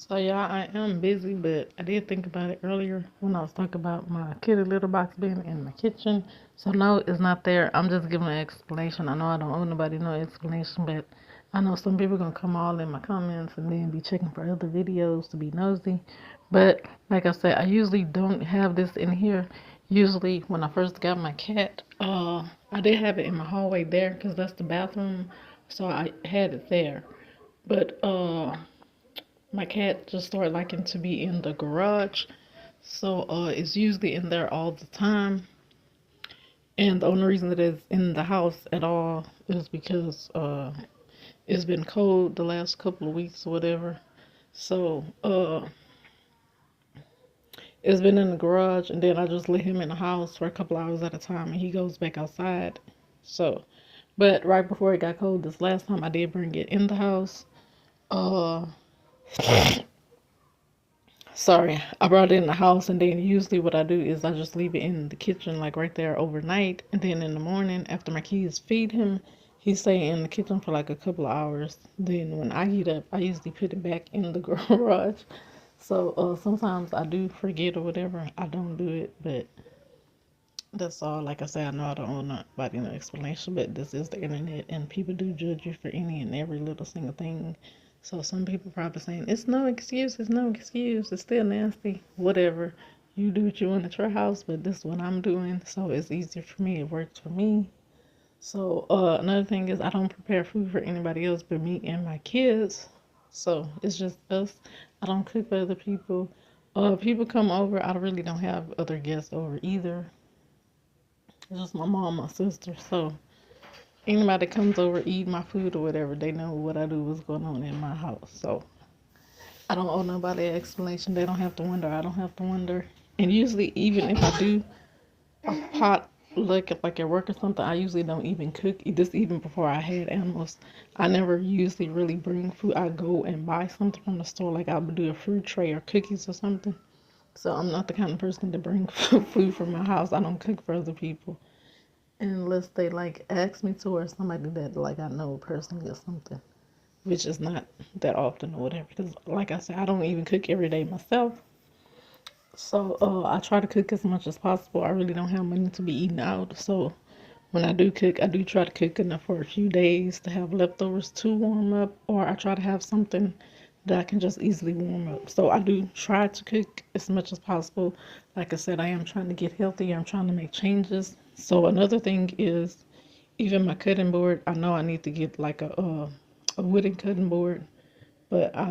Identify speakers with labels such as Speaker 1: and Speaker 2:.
Speaker 1: So yeah, I am busy, but I did think about it earlier when I was talking about my kitty litter box being in my kitchen. So no, it's not there. I'm just giving an explanation. I know I don't owe nobody no explanation, but I know some people gonna come all in my comments and then be checking for other videos to be nosy. But like I said, I usually don't have this in here. Usually when I first got my cat, I did have it in my hallway there because that's the bathroom. So I had it there. But my cat just started liking to be in the garage, so it's usually in there all the time. And the only reason that it's in the house at all is because it's been cold the last couple of weeks or whatever. So it's been in the garage, and then I just let him in the house for a couple hours at a time, and he goes back outside. So, but right before it got cold this last time, I did bring it in the house. Uh, Sorry, I brought it in the house, and then usually what I do is I just leave it in the kitchen, like right there overnight, and then in the morning after my kids feed him, he stay in the kitchen for like a couple of hours. Then when I get up, I usually put it back in the garage. So sometimes I do forget or whatever. I don't do it, but that's all. Like I said, I know I don't owe nobody no explanation, but this is the internet, and people do judge you for any and every little single thing. So some people probably saying it's no excuse, it's no excuse, it's still nasty, whatever. You do what you want at your house, but this is what I'm doing, so it's easier for me. It works for me. So another thing is I don't prepare food for anybody else but me and my kids. So it's just us. I don't cook for other people. People come over. I really don't have other guests over either. It's just my mom, my sister. So anybody that comes over, eat my food or whatever, they know what I do, what's going on in my house. So I don't owe nobody an explanation. They don't have to wonder. I don't have to wonder. And usually, even if I do a pot like at work or something, I usually don't even cook. This even before I had animals, I never usually really bring food. I go and buy something from the store, like I would do a fruit tray or cookies or something. So I'm not the kind of person to bring food from my house. I don't cook for other people unless they like ask me to, or somebody that like I know personally or something, which is not that often or whatever. Because like I said, I don't even cook every day myself. So I try to cook as much as possible. I really don't have money to be eating out. So when I do cook, I do try to cook enough for a few days to have leftovers to warm up, or I try to have something that I can just easily warm up. So I do try to cook as much as possible. Like I said, I am trying to get healthier. I'm trying to make changes. So another thing is even my cutting board. I know I need to get like a wooden cutting board, but I